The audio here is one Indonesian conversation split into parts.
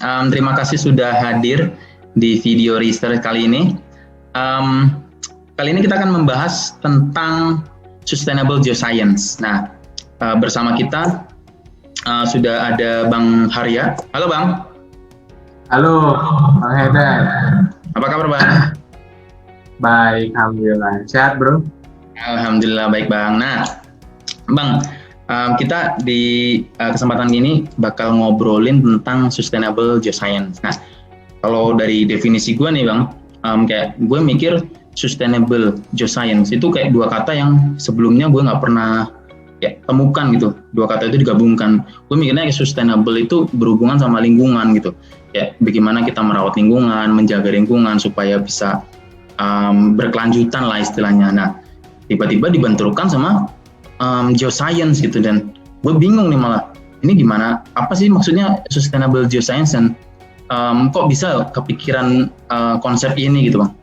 Terima kasih sudah hadir di video research kali ini. Kali ini kita akan membahas tentang Sustainable Geoscience. Nah, bersama kita sudah ada Bang Harya. Halo Bang. Halo Bang Haidar. Apa kabar Bang? Baik, alhamdulillah. Sehat bro? Alhamdulillah baik Bang. Nah, Bang, kita di kesempatan ini bakal ngobrolin tentang Sustainable Geoscience. Nah, kalau dari definisi gue nih Bang, kayak gue mikir Sustainable Geoscience itu kayak dua kata yang sebelumnya gue nggak pernah temukan gitu. Dua kata itu digabungkan. Gue mikirnya kayak sustainable itu berhubungan sama lingkungan gitu. Ya, bagaimana kita merawat lingkungan, menjaga lingkungan supaya bisa berkelanjutan lah istilahnya. Nah, tiba-tiba dibenturkan sama geoscience gitu, dan gue bingung nih malah. Ini gimana? Apa sih maksudnya Sustainable Geoscience, dan kok bisa kepikiran konsep ini gitu Bang?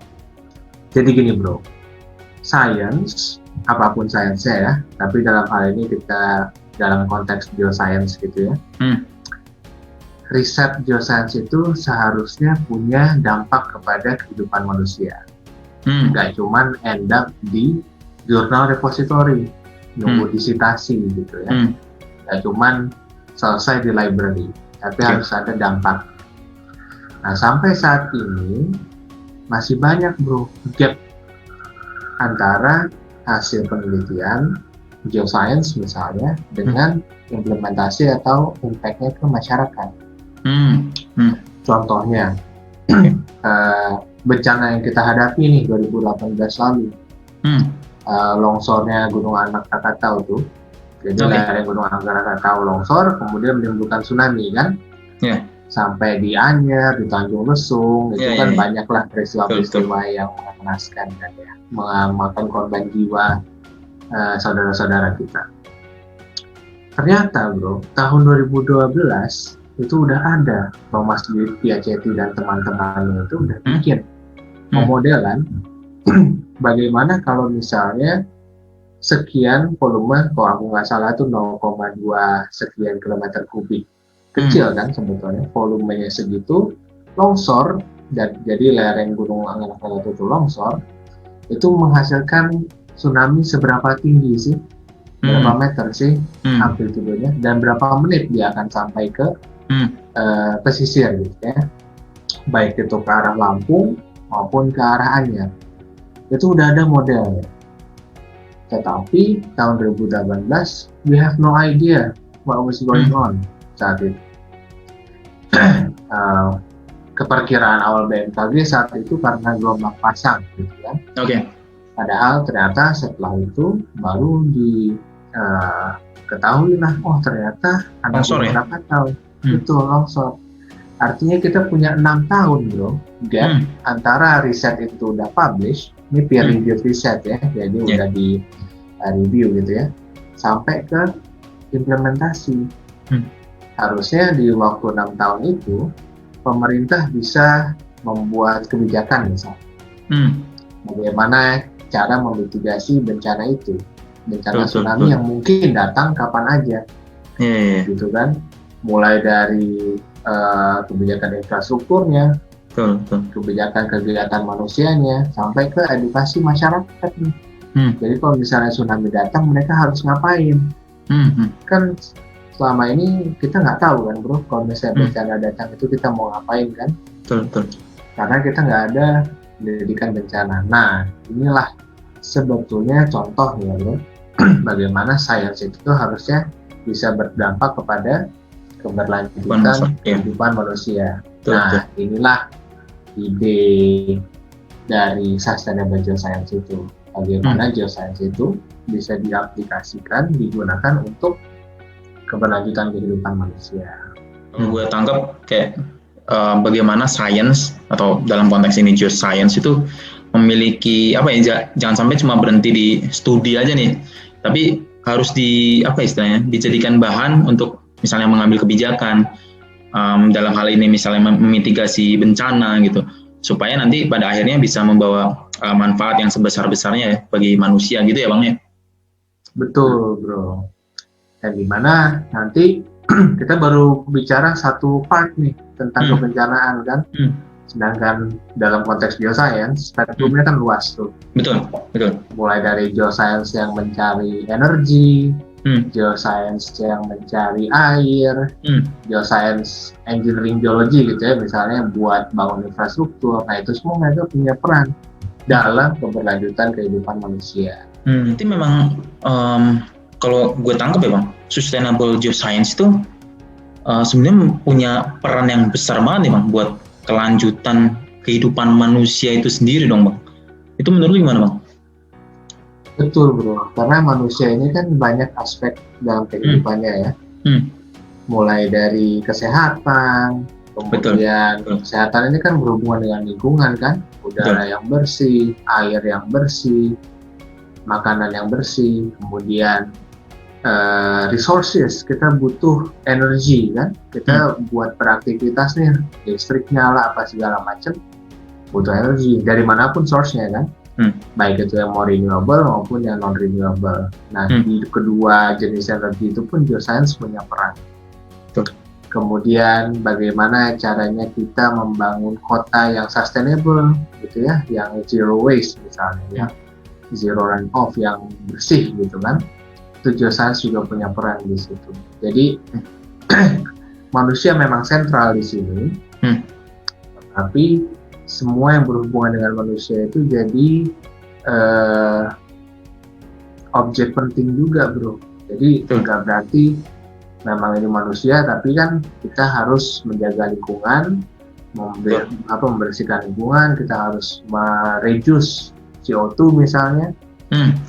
Jadi gini bro, science, apapun sainsnya ya, tapi dalam hal ini kita dalam konteks geoscience gitu ya. Riset geoscience itu seharusnya punya dampak kepada kehidupan manusia. Nggak cuman end up di jurnal repository, nunggu disitasi gitu ya. Nggak cuman selesai di library, tapi harus ada dampak. Nah, sampai saat ini masih banyak bro gap antara hasil penelitian geoscience misalnya dengan implementasi atau impact-nya ke masyarakat. Contohnya bencana yang kita hadapi nih 2018 lalu, longsornya Gunung Anak Krakatau tuh. Jadi lereng Gunung Anak Krakatau longsor, kemudian menimbulkan tsunami kan? Sampai di Anyer, di Tanjung Lesung, itu kan banyaklah peristiwa-peristiwa yang mengenaskan kan ya, memakan korban jiwa saudara-saudara kita. Ternyata bro, tahun 2012 itu udah ada Thomas Piacetti dan teman-temannya itu udah bikin pemodelan bagaimana kalau misalnya sekian volume, kalau aku nggak salah itu 0,2 sekian kilometer kubik. Kecil kan sebetulnya, volumenya segitu, longsor, dan jadi lereng Gunung Anak Krakatau itu longsor, itu menghasilkan tsunami seberapa tinggi sih, berapa meter sih amplitudenya, dan berapa menit dia akan sampai ke pesisir gitu ya, baik itu ke arah Lampung maupun ke arah Anyer. Itu udah ada modelnya. Tetapi tahun 2018 we have no idea what was going on saat itu. Keperkiraan awal BMKG saat itu karena gelombang pasang gitu kan. Padahal ternyata setelah itu baru diketahui lah, oh ternyata ada beberapa tahun itu longsor. Artinya kita punya 6 tahun bro gap antara riset itu udah publish, ini peer review riset ya, jadi udah di review gitu ya, sampai ke implementasi. Harusnya di waktu 6 tahun itu pemerintah bisa membuat kebijakan misalnya bagaimana cara memitigasi bencana itu, bencana tsunami yang mungkin datang kapan aja, gitu kan, mulai dari kebijakan infrastrukturnya, kebijakan kegiatan manusianya, sampai ke edukasi masyarakat nih. Jadi kalau misalnya tsunami datang, mereka harus ngapain? Kan selama ini kita nggak tahu kan bro, kalau misalnya bencana datang itu kita mau ngapain kan? Karena kita nggak ada pendidikan bencana. Nah, inilah sebetulnya contoh ya bro, bagaimana sains itu harusnya bisa berdampak kepada keberlanjutan kehidupan manusia. Nah, inilah ide dari Sustainable Geoscience itu. Bagaimana geoscience itu bisa diaplikasikan, digunakan untuk keberlanjutan kehidupan manusia. Gue tangkap kayak bagaimana sains atau dalam konteks ini geoscience itu memiliki jangan sampai cuma berhenti di studi aja nih, tapi harus dijadikan bahan untuk misalnya mengambil kebijakan dalam hal ini, misalnya memitigasi bencana gitu, supaya nanti pada akhirnya bisa membawa manfaat yang sebesar-besarnya ya bagi manusia gitu ya Bang ya. Betul bro. Dan dimana nanti kita baru bicara satu part nih tentang kebencanaan kan. Sedangkan dalam konteks geoscience, spektrumnya kan luas tuh. Betul. Mulai dari geoscience yang mencari energi, geoscience yang mencari air, geoscience engineering geology gitu ya, misalnya buat bangun infrastruktur. Nah itu semua mereka punya peran dalam keberlanjutan kehidupan manusia. Itu memang kalau gue tangkap ya bang, sustainable geoscience itu sebenarnya punya peran yang besar banget ya bang buat kelanjutan kehidupan manusia itu sendiri dong bang. Itu menurut lu gimana bang? Betul bro, karena manusia ini kan banyak aspek dalam kehidupannya ya. Mulai dari kesehatan, kemudian kesehatan ini kan berhubungan dengan lingkungan kan, udara yang bersih, air yang bersih, makanan yang bersih, kemudian resources, kita butuh energi kan, kita buat beraktivitas nih, listrik nyala apa segala macam, butuh energi dari manapun source-nya kan, baik itu yang mau renewable maupun yang non renewable. Nah di kedua jenis energi itu pun geoscience punya peran. Kemudian bagaimana caranya kita membangun kota yang sustainable gitu ya, yang zero waste misalnya, yang zero runoff, yang bersih gitu kan. Itu geoscience juga punya peran di situ. Jadi manusia memang sentral di sini, tapi semua yang berhubungan dengan manusia itu jadi objek penting juga bro. Jadi tidak berarti memang ini manusia, tapi kan kita harus menjaga lingkungan, membersihkan lingkungan, kita harus mereduce CO2 misalnya,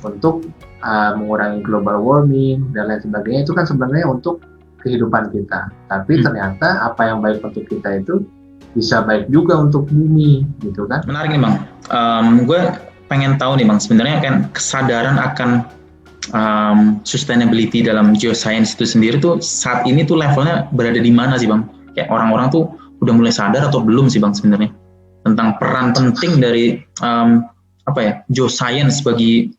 untuk mengurangi global warming dan lain sebagainya. Itu kan sebenarnya untuk kehidupan kita, tapi ternyata apa yang baik untuk kita itu bisa baik juga untuk bumi gitu kan. Menarik nih bang, gue pengen tahu nih bang, sebenarnya kan kesadaran akan sustainability dalam geoscience itu sendiri tuh saat ini tuh levelnya berada di mana sih bang? Kayak orang-orang tuh udah mulai sadar atau belum sih bang sebenarnya tentang peran penting dari geoscience bagi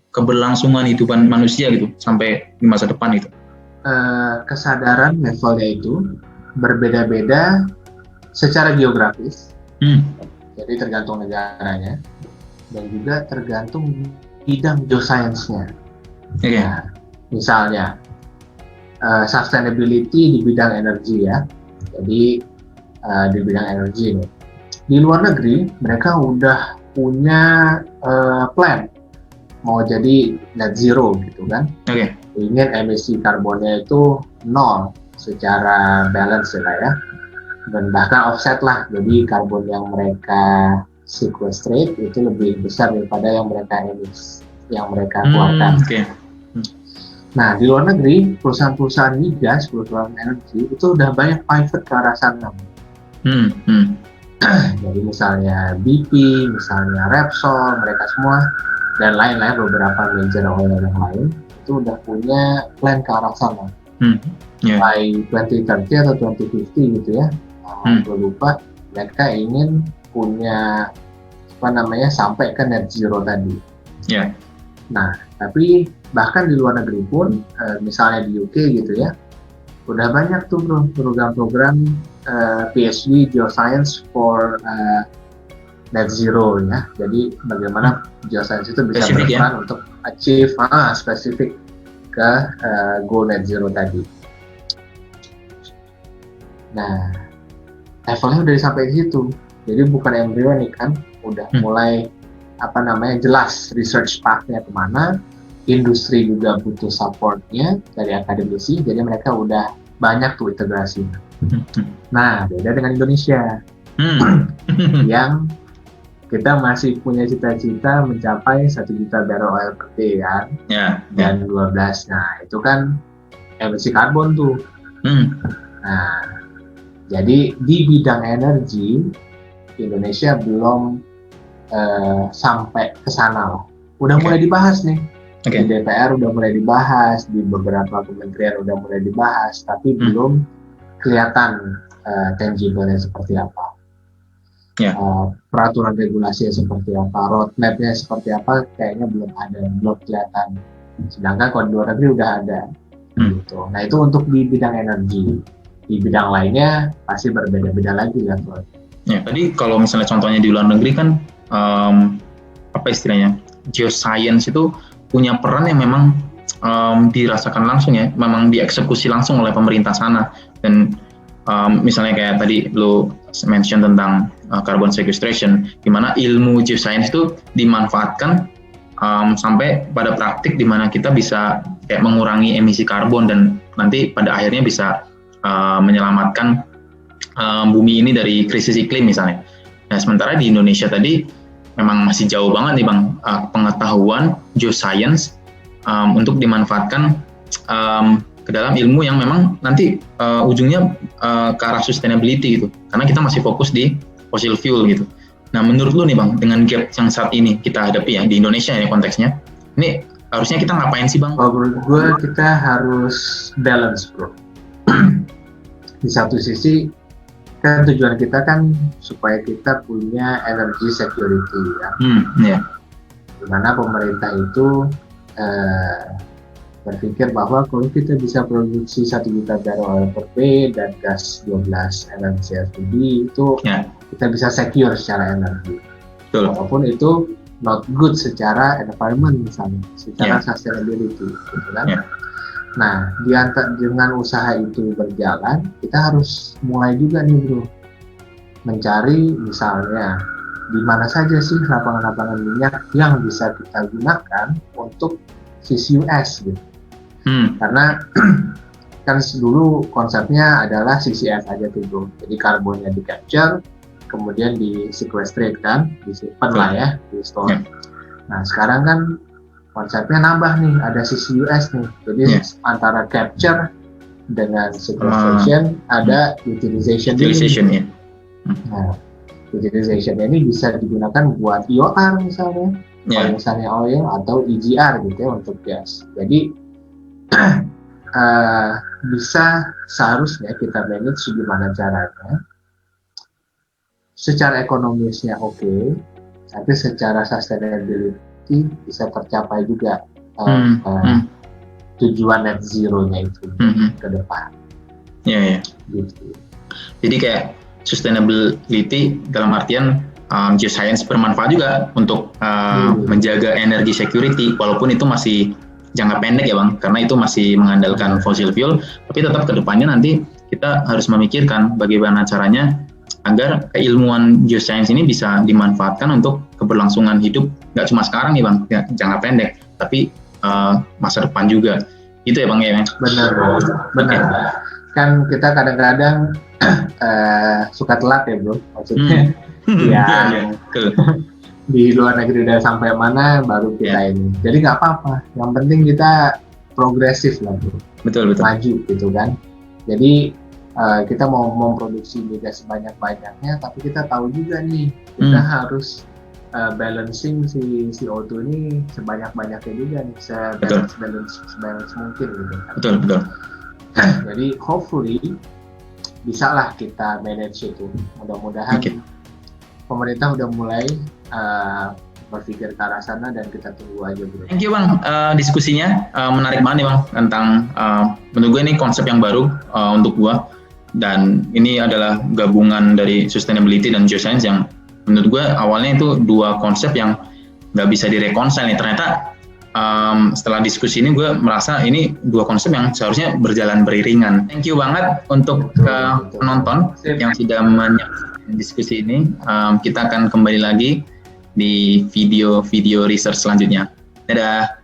keberlangsungan hidupan manusia gitu sampai di masa depan itu? Kesadaran levelnya itu berbeda-beda secara geografis, jadi tergantung negaranya dan juga tergantung bidang geoscience-nya. Nah, misalnya sustainability di bidang energi ya, jadi di bidang energi nih, di luar negeri mereka udah punya plan mau jadi net zero gitu kan. Ingin emisi karbonnya itu nol secara balance ya, dan bahkan offset lah, jadi karbon yang mereka sequestrate itu lebih besar daripada yang mereka emis, yang mereka keluarkan. Nah di luar negeri perusahaan-perusahaan migas, perusahaan energi itu udah banyak pivot ke arah sana. Jadi misalnya BP, misalnya Repsol, mereka semua dan lain-lain, beberapa major oil yang lain itu udah punya plan ke arah sana. By 2030 atau 2050 gitu ya. Gue lupa, mereka ingin punya sampai ke net zero tadi. Nah, tapi bahkan di luar negeri pun, misalnya di UK gitu ya, udah banyak tuh program-program PhD Geoscience for net zero ya. Jadi bagaimana geoscience itu bisa berperan untuk achieve spesifik ke goal net zero tadi. Nah, levelnya udah sampai di situ. Jadi bukan embryonik kan, udah mulai jelas research path-nya kemana, industri juga butuh supportnya dari akademisi, jadi mereka udah banyak tuh integrasinya. Nah, beda dengan Indonesia yang kita masih punya cita-cita mencapai 1 juta barrel oil per day kan, dan 12. Nah, itu kan emisi karbon tuh. Nah, jadi di bidang energi Indonesia belum sampai ke sana loh. Udah mulai dibahas nih. Di DPR udah mulai dibahas, di beberapa kementerian udah mulai dibahas, tapi belum kelihatan tangible-nya seperti apa. Peraturan regulasinya seperti apa, roadmap-nya seperti apa, kayaknya belum ada, belum kelihatan. Sedangkan kalau di luar negeri udah ada. Gitu. Nah itu untuk di bidang energi. Di bidang lainnya pasti berbeda-beda lagi ya, Bro. Ya, tadi kalau misalnya contohnya di luar negeri kan, apa istilahnya, geoscience itu punya peran yang memang dirasakan langsung ya, memang dieksekusi langsung oleh pemerintah sana. Dan misalnya kayak tadi lo mention tentang carbon sequestration, di mana ilmu geoscience itu dimanfaatkan sampai pada praktik di mana kita bisa kayak mengurangi emisi karbon dan nanti pada akhirnya bisa menyelamatkan bumi ini dari krisis iklim misalnya. Nah sementara di Indonesia tadi memang masih jauh banget nih Bang pengetahuan geoscience untuk dimanfaatkan ke dalam ilmu yang memang nanti ujungnya ke arah sustainability gitu. Karena kita masih fokus di fossil fuel gitu. Nah menurut lu nih Bang, dengan gap yang saat ini kita hadapi ya di Indonesia ya konteksnya, ini harusnya kita ngapain sih Bang? Menurut gue kita harus balance bro. Di satu sisi kan tujuan kita kan supaya kita punya energy security ya. Yeah. Dimana pemerintah itu berpikir bahwa kalau kita bisa produksi 1 juta barrel per day dan gas 12 MMCFD itu kita bisa secure secara energi. Betul. Walaupun itu not good secara environment misalnya, secara sustainability, gitu kan? Nah, dengan usaha itu berjalan, kita harus mulai juga nih bro, mencari misalnya di mana saja sih lapangan-lapangan minyak yang bisa kita gunakan untuk CCUS gitu. Karena kan dulu konsepnya adalah CCS aja tuh bro, jadi karbonnya di capture, kemudian di sequestrate kan, disimpan lah ya, di store. Nah sekarang kan konsepnya nambah nih, ada CCUS nih, jadi antara capture dengan sequestration ada utilization. Ya. Nah, utilization ini bisa digunakan buat EOR misalnya, kalau misalnya oil atau EGR gitu ya untuk gas. Jadi bisa seharusnya kita manage gimana caranya secara ekonomisnya oke, tapi secara sustainability bisa tercapai juga tujuan net zero-nya itu ke depan. Gitu. Jadi kayak sustainability dalam artian geoscience bermanfaat juga untuk menjaga energy security, walaupun itu masih jangka pendek ya Bang, karena itu masih mengandalkan fossil fuel, tapi tetap ke depannya nanti kita harus memikirkan bagaimana caranya agar keilmuan geoscience ini bisa dimanfaatkan untuk keberlangsungan hidup, nggak cuma sekarang nih Bang, ya, jangka pendek, tapi masa depan juga. Gitu ya Bang ya? Benar. Kan kita kadang-kadang suka telat ya bro, maksudnya di luar negeri udah sampai mana baru kita ini. Jadi nggak apa-apa, yang penting kita progresif lah bro. Betul. Maju gitu kan. Jadi kita mau memproduksi migas sebanyak-banyaknya, tapi kita tahu juga nih kita harus balancing si CO2 ini sebanyak-banyaknya juga nih, sebalance mungkin gitu kan. Betul. Jadi hopefully bisa lah kita manage itu. Mudah-mudahan pemerintah udah mulai berpikir ke arah sana dan kita tunggu aja bro. Thank you Bang, diskusinya menarik banget nih Bang tentang menurut gue ini konsep yang baru untuk gue, dan ini adalah gabungan dari sustainability dan geoscience yang menurut gue awalnya itu dua konsep yang nggak bisa direkonsil nih. Ternyata setelah diskusi ini gue merasa ini dua konsep yang seharusnya berjalan beriringan. Thank you banget untuk penonton yang sudah menyaksikan diskusi ini. Kita akan kembali lagi di video research selanjutnya. Dadah.